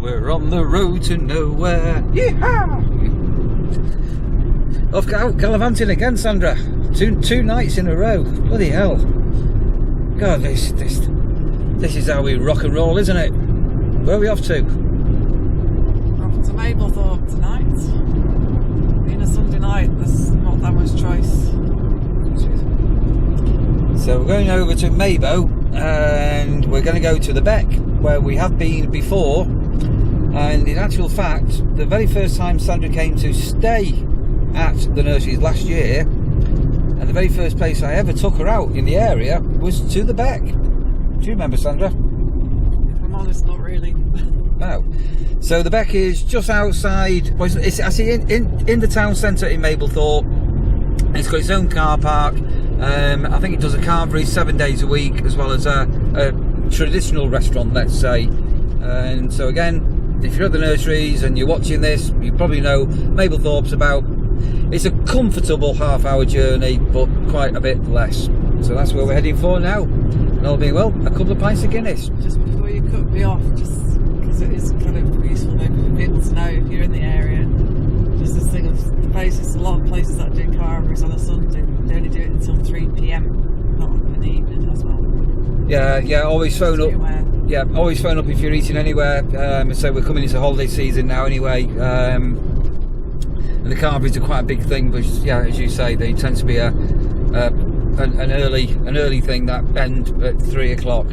We're on the road to nowhere. Yeehaw! Off gallivanting again, Sandra. Two nights in a row. Bloody hell! God, this is how we rock and roll, isn't it? Where are we off to? Off to Mablethorpe tonight. Being a Sunday night, there's not that much choice. So we're going over to Mabo, and we're going to go to the Beck, where we have been before. And in actual fact, the very first time Sandra came to stay at the nurseries last year, and the very first place I ever took her out in the area was to the Beck. Do you remember, Sandra? If I'm honest, not really. No. So the Beck is just outside, well, it's actually in the town centre in Mablethorpe. It's got its own car park. I think it does a carvery 7 days a week, as well as a traditional restaurant, let's say. And so again, if you're at the nurseries and you're watching this, you probably know Mablethorpe's it's a comfortable half-hour journey, but quite a bit less. So that's where we're heading for now. And all being well, a couple of pints of Guinness. Just before you cut me off, just because it is kind of useful maybe for people to know if you're in the area, just this thing of the places, a lot of places that do carveries on a Sunday, they only do it until 3 PM, not in the evening as well. Yeah, always phone up. Yeah, always phone up if you're eating anywhere. So we're coming into holiday season now anyway. And the carveries are quite a big thing, but yeah, as you say, they tend to be an early thing that end at 3 o'clock.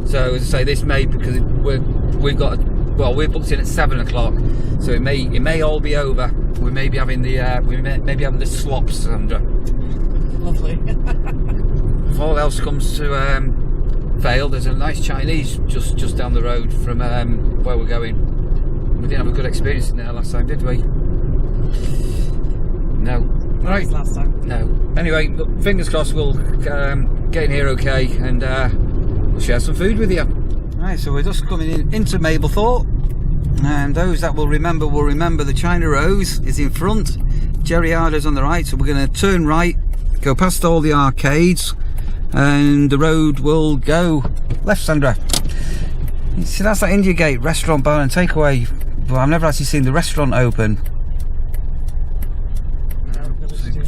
So as I say, this may, because we're booked in at 7 o'clock, so it may all be over. We may be having the slops, Sandra. Lovely. If all else comes to fail, there's a nice Chinese just down the road from where we're going. We didn't have a good experience in there last time, did we? No. Right. Last time. No. Anyway, look, fingers crossed we'll get in here okay, and we'll share some food with you. Right, so we're just coming into Mablethorpe, and those that will remember the China Rose is in front, Gerriardo's on the right, so we're going to turn right, go past all the arcades, and the road will go left, Sandra. See, that's that India Gate restaurant, bar and takeaway. Well, I've never actually seen the restaurant open.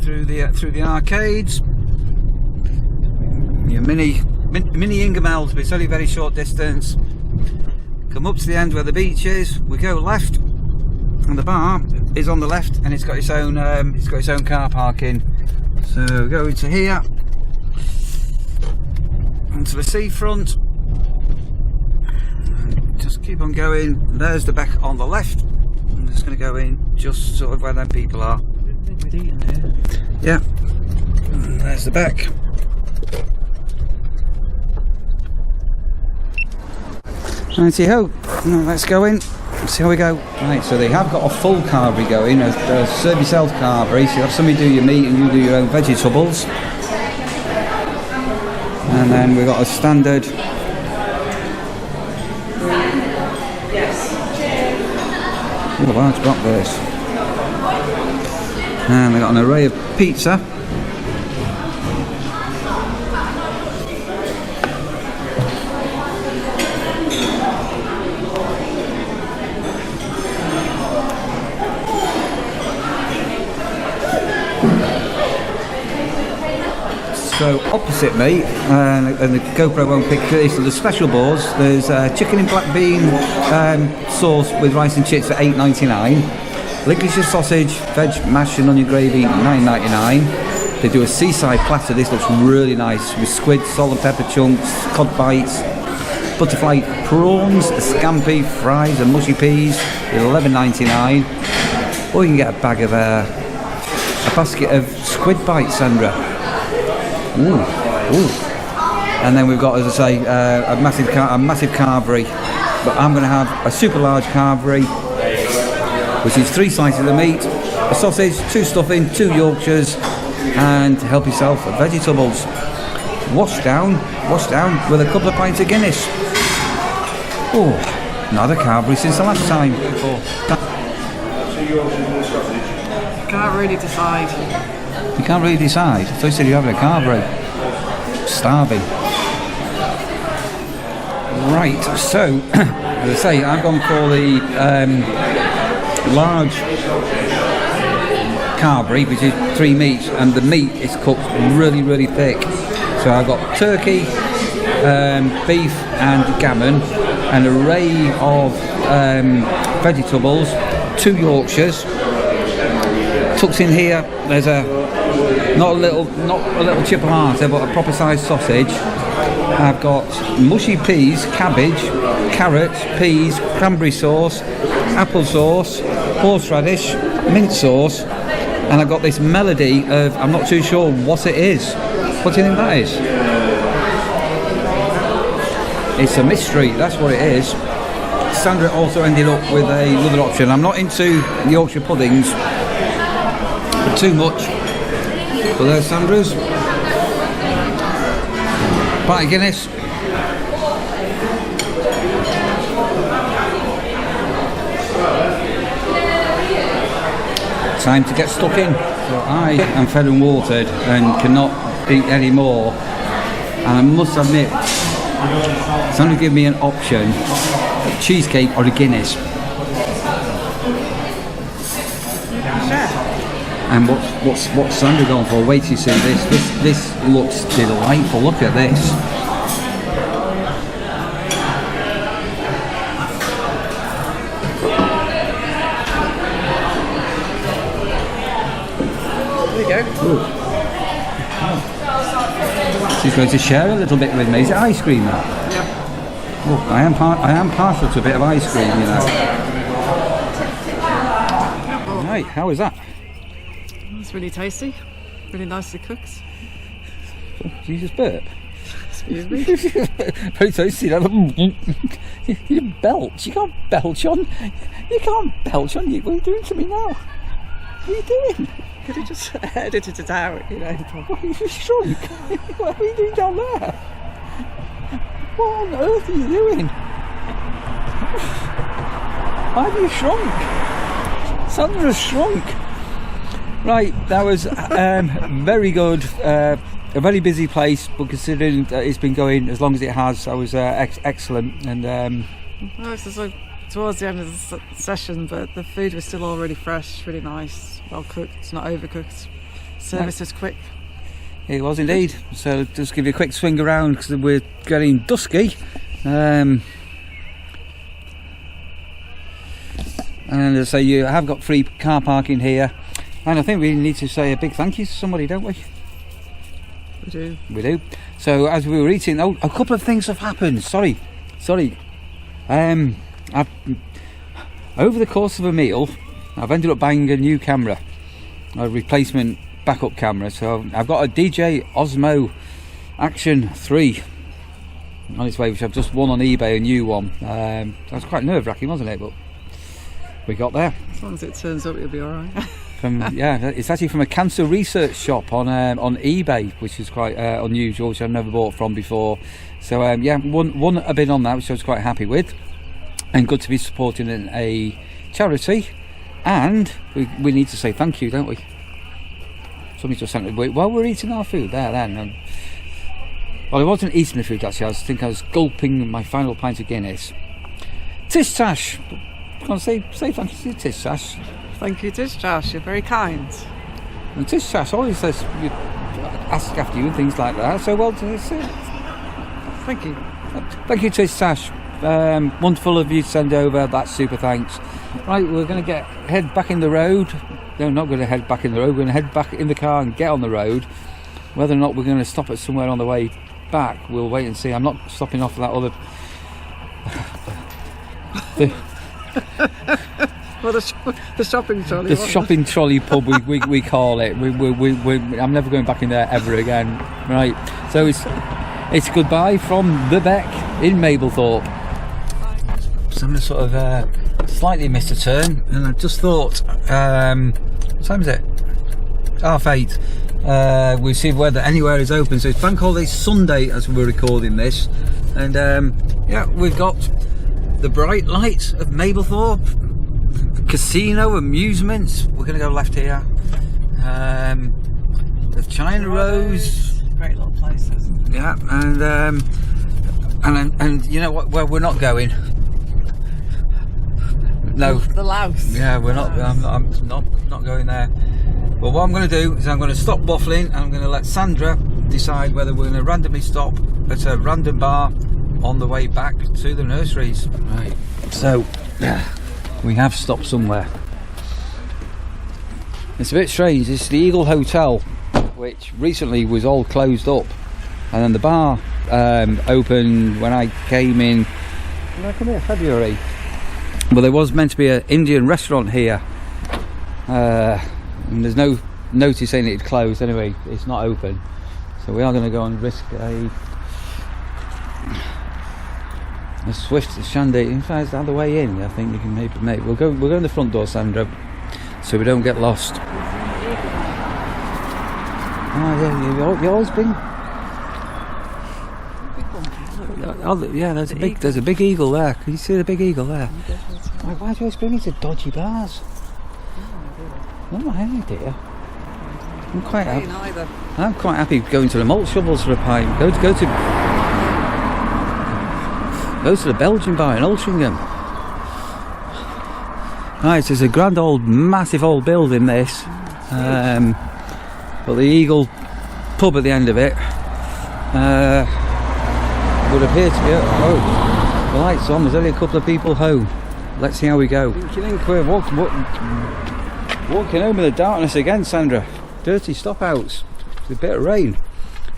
Through the arcades, your mini Ingermeld, but it's only a very short distance. Come up to the end where the beach is. We go left, and the bar is on the left, and it's got its own car parking. So go into here, onto the seafront. Just keep on going. There's the Beck on the left. I'm just going to go in just sort of where them people are. Yeah, and there's the Beck. Righty ho, let's go in, see how we go. Right, so they have got a full carvery going, a serve yourself carvery, so you have somebody do your meat and you do your own vegetables. And then we've got a standard. Oh, a large block this. And they've got an array of pizza. So opposite me, and the GoPro won't pick this, so the special boards, there's chicken in black bean sauce with rice and chips for $8.99. Lincolnshire sausage, veg, mash and onion gravy, $9.99. They do a seaside platter. This looks really nice with squid, salt and pepper chunks, cod bites, butterfly prawns, scampi, fries and mushy peas, $11.99. Or you can get a bag of a basket of squid bites, Sandra. Ooh. And then we've got, as I say, a massive carvery. But I'm going to have a super large carvery, which is 3 slices of meat, a sausage, 2 stuffing, 2 Yorkshires, and help yourself vegetables. Washed down with a couple of pints of Guinness. Oh, another carvery since the last time. Can't really decide. You can't really decide? I thought you said you're having a carvery. Starving. Right, so as I say, I've gone for the large carvery, which is 3 meats, and the meat is cooked really, really thick. So I've got turkey, beef and gammon, an array of vegetables, 2 Yorkshires. Tucked in here, there's not a little chip of hearter, but a proper sized sausage. I've got mushy peas, cabbage, carrots, peas, cranberry sauce, apple sauce, horseradish, mint sauce, and I've got this melody of, I'm not too sure what it is. What do you think that is? It's a mystery, that's what it is. Sandra also ended up with another option. I'm not into Yorkshire puddings too much, but there's Sandra's. Pint of Guinness. Time to get stuck in. So I am fed and watered and cannot eat any more. And I must admit, Sandra gave me an option: a cheesecake or a Guinness. And what's Sandra gone for? Wait till you see this. This looks delightful. Look at this. There you go. Ooh. She's going to share a little bit with me. Is it ice cream that? Yeah. Look, I am partial to a bit of ice cream, you know. Right, how is that? It's really tasty, really nicely cooked. Jesus, burp. Excuse me. Very tasty. You belch. You can't belch on. You can't belch on. What are you doing to me now? What are you doing? Could have just edited it out, you know. What, you shrunk? What are you doing down there? What on earth are you doing? Why have you shrunk? Sandra's shrunk. Right, that was very good. A very busy place, but considering that it's been going as long as it has, that was excellent. And well, this is like towards the end of the session, but the food was still all really fresh, really nice, well cooked, not overcooked. Service was quick. It was indeed. So just give you a quick swing around because we're getting dusky. And as I say, you have got free car parking here. And I think we need to say a big thank you to somebody, don't we? We do. We do. So as we were eating, a couple of things have happened. Sorry. I've, over the course of a meal, I've ended up buying a new camera, a replacement backup camera. So I've got a DJI Osmo Action 3 on its way, which I've just won on eBay, a new one. That was quite nerve-wracking, wasn't it? But we got there. As long as it turns up, you'll be alright. It's actually from a cancer research shop on eBay, which is quite unusual, which I've never bought from before. So won a bid on that, which I was quite happy with, and good to be supporting a charity. And we need to say thank you, don't we? Somebody just sent it while we're eating our food there. Then, well, I wasn't eating the food actually. I was gulping my final pint of Guinness. Tish Tash, come on, say thank you to Tish Tash. Thank you, Tish Tash, you're very kind. And Tish Tash always says, ask after you and things like that. So well, thank you. Thank you, Tish Tash. Wonderful of you to send over. That's super thanks. Right, we're going to head back in the road. No, not going to head back in the road. We're going to head back in the car and get on the road. Whether or not we're going to stop at somewhere on the way back, we'll wait and see. I'm not stopping off at that other. Well, the shopping trolley. The shopping trolley pub, we call it. I'm never going back in there ever again. Right, so it's goodbye from the Beck in Mablethorpe. So I'm going to sort of slightly missed a turn, and I just thought, what time is it? 8:30. We'll see whether anywhere is open. So it's Bank Holiday Sunday as we're recording this, and we've got the bright lights of Mablethorpe. Casino, amusements. We're going to go left here. The China Rose. Great little place, isn't it? Yeah, and And you know what? Where we're not going. No. The louse. Yeah, we're not. I'm not going there. But what I'm going to do is I'm going to stop waffling and I'm going to let Sandra decide whether we're going to randomly stop at a random bar on the way back to the nurseries. Right. So we have stopped somewhere. It's a bit strange. It's the Eagle Hotel, which recently was all closed up, and then the bar opened when I came in. When I come here, February. Well, there was meant to be an Indian restaurant here, and there's no notice saying it had closed. Anyway, it's not open, so we are going to go and risk a swift shandy. In fact, it's the other way in. I think we can maybe we'll go in the front door, Sandra, so we don't get lost. Oh yeah, you always bring. Oh, yeah, there's a big eagle there. Can you see the big eagle there? Why do you always bring me to dodgy bars? No idea. I'm quite happy going to the malt shovels for a pint. Go to the Belgian bar in Altrincham. Right, it's a grand old, massive old building this. But the Eagle pub at the end of it would appear to be at home. The lights on, there's only a couple of people home. Let's see how we go. We're walking home in the darkness again, Sandra. Dirty stop-outs. With a bit of rain.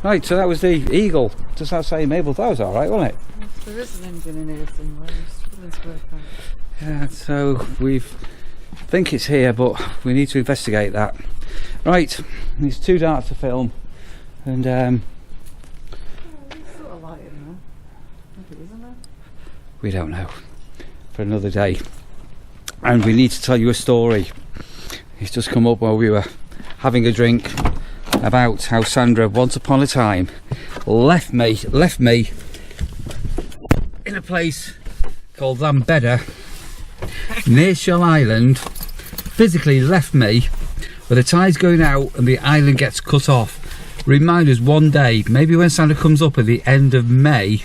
Right, so that was the Eagle. Just outside Mablethorpe. That was alright, wasn't it? There is an engine in here somewhere. I'm struggling to work out. Yeah, so we think it's here, but we need to investigate that. Right, it's too dark to film, and There's sort of light in there. Maybe isn't there? we don't know. For another day. And we need to tell you a story. It's just come up while we were having a drink about how Sandra once upon a time left me in a place called Lambeda near Shell Island. Physically left me where the tide's going out and the island gets cut off. Remind us one day, maybe when Sandra comes up at the end of May,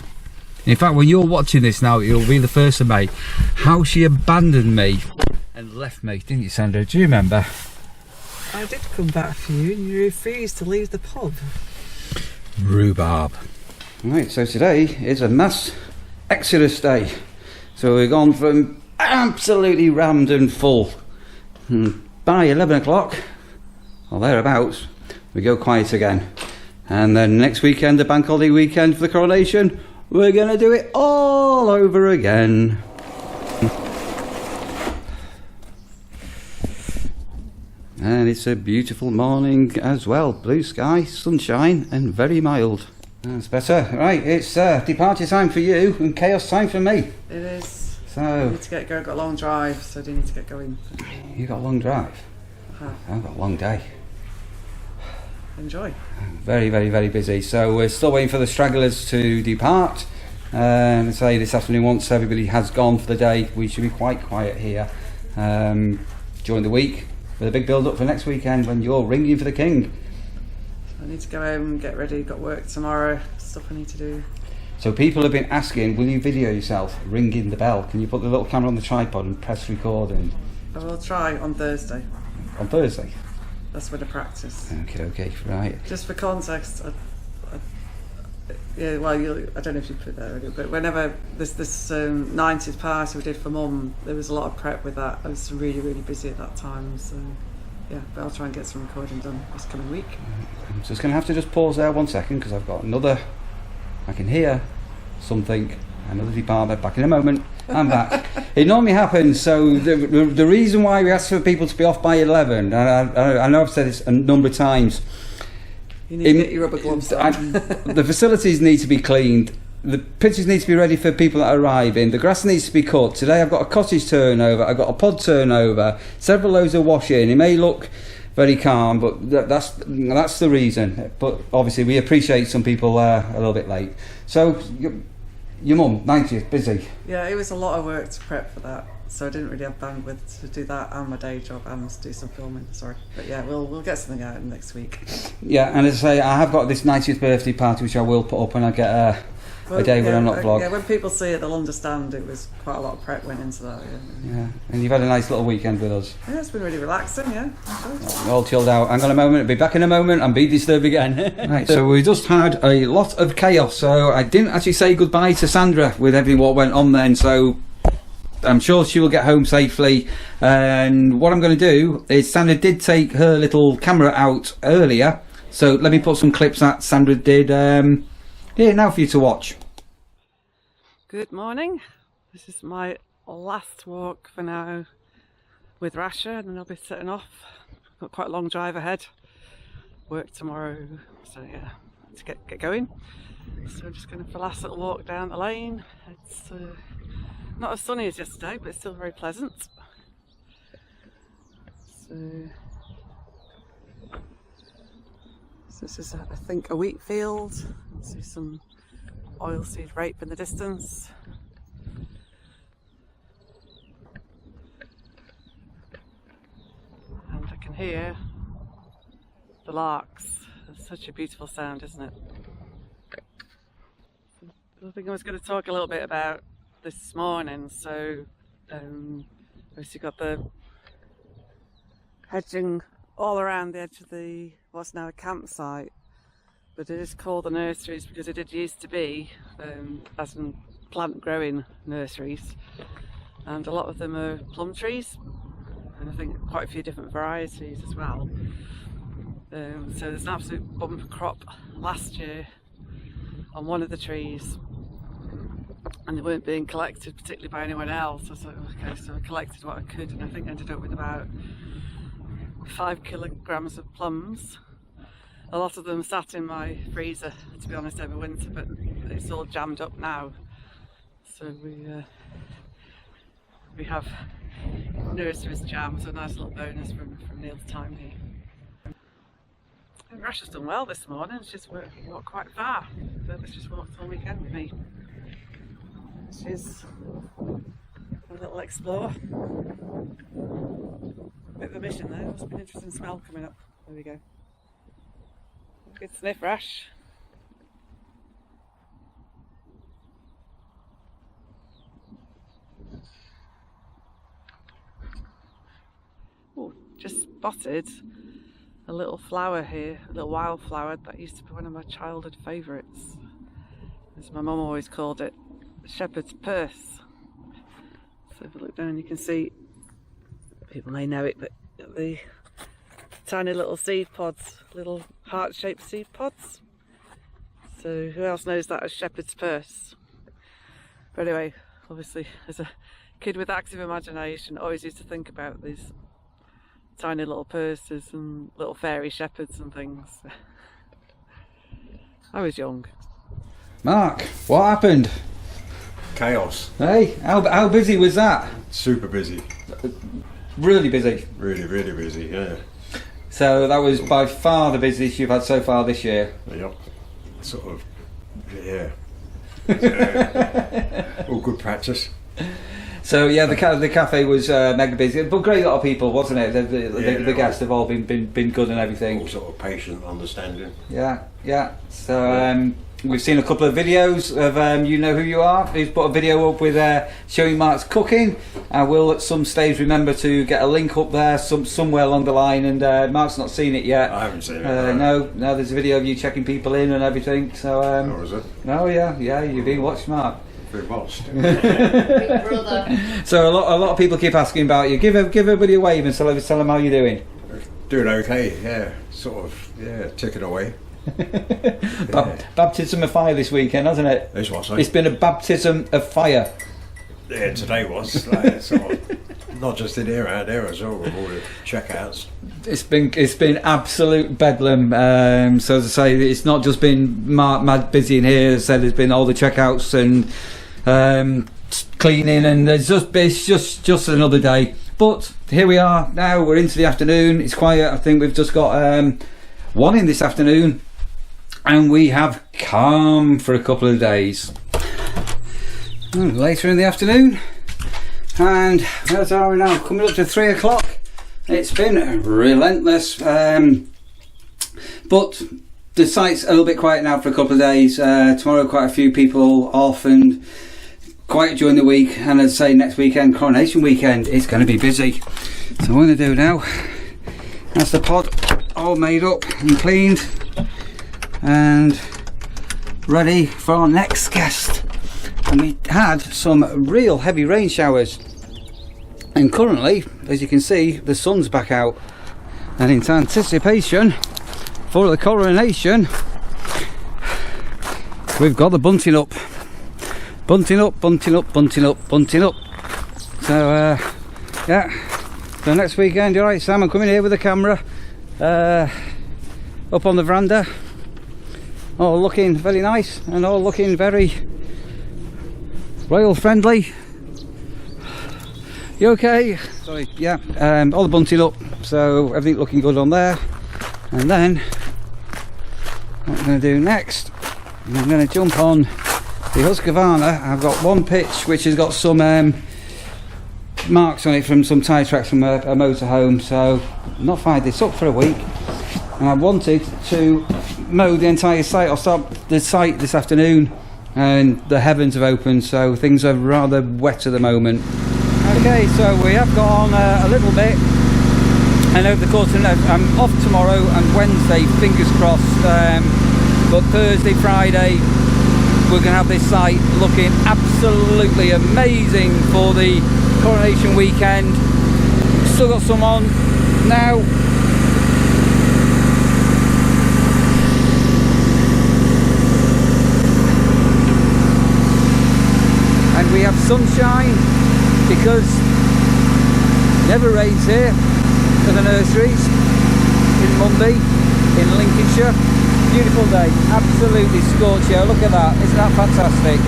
in fact when you're watching this now it'll be the 1st of May, how she abandoned me and left me, didn't you, Sandra? Do you remember? I did come back for you and you refused to leave the pub. Rhubarb. Right, so today is a mass exodus day. So we've gone from absolutely rammed and full. By 11 o'clock, or thereabouts, we go quiet again. And then next weekend, the bank holiday weekend for the coronation, we're going to do it all over again. And it's a beautiful morning as well. Blue sky, sunshine, and very mild. That's better. Right, it's departure time for you and chaos time for me. It is. So I need to get going. I've got a long drive, so I do need to get going. You got a long drive? I've got a long day. Enjoy. Very, very, very busy. So we're still waiting for the stragglers to depart. And say this afternoon, once everybody has gone for the day, we should be quite quiet here during the week with a big build up for next weekend when you're ringing for the king. I need to go home and get ready. Got work tomorrow. Stuff I need to do. So people have been asking, will you video yourself ringing the bell? Can you put the little camera on the tripod and press record? And I will try on Thursday. on Thursday? That's with the practice. Okay, right. Just for context, yeah, well, I don't know if you put that earlier, but whenever this 90th party we did for Mum, there was a lot of prep with that. I was really, really busy at that time, so yeah, but I'll try and get some recording done this coming week. I'm just going to have to just pause there 1 second because I've got I can hear something, another department. Back in a moment. I'm back. It normally happens. So the reason why we ask for people to be off by 11, and I know I've said this a number of times. You need to get your rubber gloves on. The facilities need to be cleaned. The pitches need to be ready for people that are arriving. The grass needs to be cut. Today I've got a cottage turnover. I've got a pod turnover. Several loads of washing. It may look very calm, but that's the reason. But obviously we appreciate some people a little bit late. So your mum, 90th, busy. Yeah, it was a lot of work to prep for that, so I didn't really have bandwidth to do that and my day job and to do some filming. Sorry, but yeah, we'll get something out next week. Yeah, and as I say, I have got this 90th birthday party which I will put up when I get a day when I'm not vlogged. Yeah, when people see it, they'll understand it was quite a lot of prep went into that. Yeah, and you've had a nice little weekend with us. Yeah, it's been really relaxing. Yeah, all chilled out. Hang on a moment, I'll be back in a moment and be disturbed again. Right, so we just had a lot of chaos. So I didn't actually say goodbye to Sandra with everything what went on then. So I'm sure she will get home safely. And what I'm going to do is Sandra did take her little camera out earlier. So let me put some clips that Sandra did here now for you to watch. Good morning. This is my last walk for now with Rasha, and then I'll be setting off. Got quite a long drive ahead. Work tomorrow, so yeah, to get going. So I'm just going for a last little walk down the lane. It's not as sunny as yesterday, but it's still very pleasant. So this is, I think, a wheat field. See some oilseed rape in the distance. And I can hear the larks. It's such a beautiful sound, isn't it? I think I was going to talk a little bit about this morning. So obviously got the hedging all around the edge of the what's now a campsite, but it is called the nurseries because it did used to be as in plant growing nurseries, and a lot of them are plum trees, and I think quite a few different varieties as well. So there's an absolute bumper crop last year on one of the trees, and they weren't being collected particularly by anyone else. I thought, okay, so I collected what I could, and I think I ended up with about 5 kilograms of plums. A lot of them sat in my freezer, to be honest, over winter, but it's all jammed up now. So we have nurseries jam, so a nice little bonus from Neil's time here. And Rasha's done well this morning. She's walked quite far. She's just walked all weekend with me. She's a little explorer. Bit of a mission there. Must be an interesting smell coming up. There we go. Good sniff, Rash. Oh, just spotted a little flower here, a little wildflower that used to be one of my childhood favourites. As my mum always called it, shepherd's purse. So if you look down you can see, people may know it, but the tiny little seed pods, little heart-shaped seed pods. So who else knows that as shepherd's purse? But anyway, obviously as a kid with active imagination, I always used to think about these tiny little purses and little fairy shepherds and things. I was young. Mark, what happened? Chaos. Hey, how busy was that? Super busy. Really busy. Really, really busy, yeah. So that was by far the busiest you've had so far this year? Yep. Sort of, yeah. All good practice. So yeah, the cafe was mega busy, but great lot of people, wasn't it? The guests have all been good and everything. All sort of patient, understanding. Yeah. So we've seen a couple of videos of You Know Who You Are. He's put a video up with showing Mark's cooking. I will at some stage remember to get a link up there somewhere along the line, and Mark's not seen it yet. I haven't seen it. No, there's a video of you checking people in and everything. So oh, is it? Oh yeah, you're being watched, Mark. Been watched. Big brother. So a lot of people keep asking about you. Give everybody a wave and tell them how you're doing. Doing okay, yeah. Sort of, yeah, ticking away. Baptism of fire this weekend, hasn't it? It's what, It's been a baptism of fire. Yeah, today was. Like, sort of, not just in here, out there as well, with all the checkouts. It's been absolute bedlam. So as I say, it's not just been mad busy in here. As I said, there's been all the checkouts and cleaning, and it's just another day. But here we are now. We're into the afternoon. It's quiet. I think we've just got one in this afternoon, and we have calm for a couple of days. Later in the afternoon, and where's are we now? Coming up to 3 o'clock. It's been relentless, but the site's a little bit quiet now for a couple of days. Tomorrow quite a few people off and quiet during the week, and as I say, next weekend, coronation weekend, it's going to be busy. So what I'm going to do now, that's the pod all made up and cleaned and ready for our next guest. And we had some real heavy rain showers, and currently, as you can see, the sun's back out, and in anticipation for the coronation, we've got the bunting up. Bunting up, bunting up, bunting up, bunting up. So yeah, so next weekend, you alright Sam, I'm coming here with the camera up on the veranda, all looking very nice and all looking very royal friendly. You okay? Sorry, yeah, all the bunting up, so everything looking good on there. And then what I'm going to do next, I'm going to jump on the Husqvarna. I've got one pitch which has got some marks on it from some tyre tracks from a motorhome, so I've not fired this up for a week, and I wanted to mow the entire site. I'll start the site this afternoon, and the heavens have opened, so things are rather wet at the moment. Okay, so we have gone a little bit, and over the course of the I'm off tomorrow and Wednesday, fingers crossed, but Thursday, Friday, we're going to have this site looking absolutely amazing for the coronation weekend. Still got some on now. And we have sunshine because it never rains here at the nurseries in Mumby in Lincolnshire. Beautiful day, absolutely scorchio. Look at that, isn't that fantastic?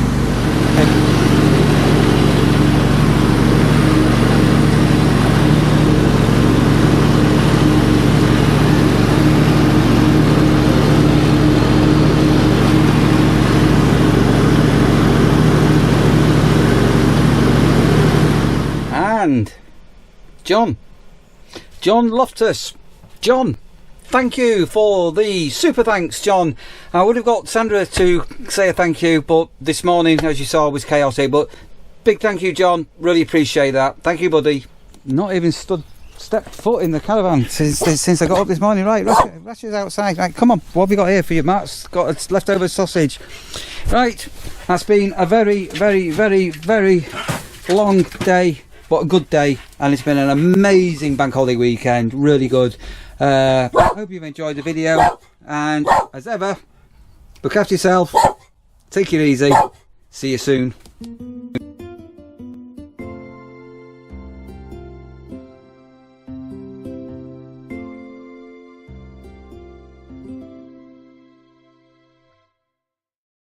And John Loftus. John, thank you for the super thanks, John. I would have got Sandra to say a thank you, but this morning, as you saw, was chaotic. But big thank you, John. Really appreciate that. Thank you, buddy. Not even stepped foot in the caravan since I got up this morning. Right, Rash is outside. Right, come on. What have we got here for you, Matt's got a leftover sausage. Right, that's been a very, very, very, very long day, but a good day, and it's been an amazing bank holiday weekend. Really good. I hope you've enjoyed the video, and as ever, look after yourself, take it easy, see you soon.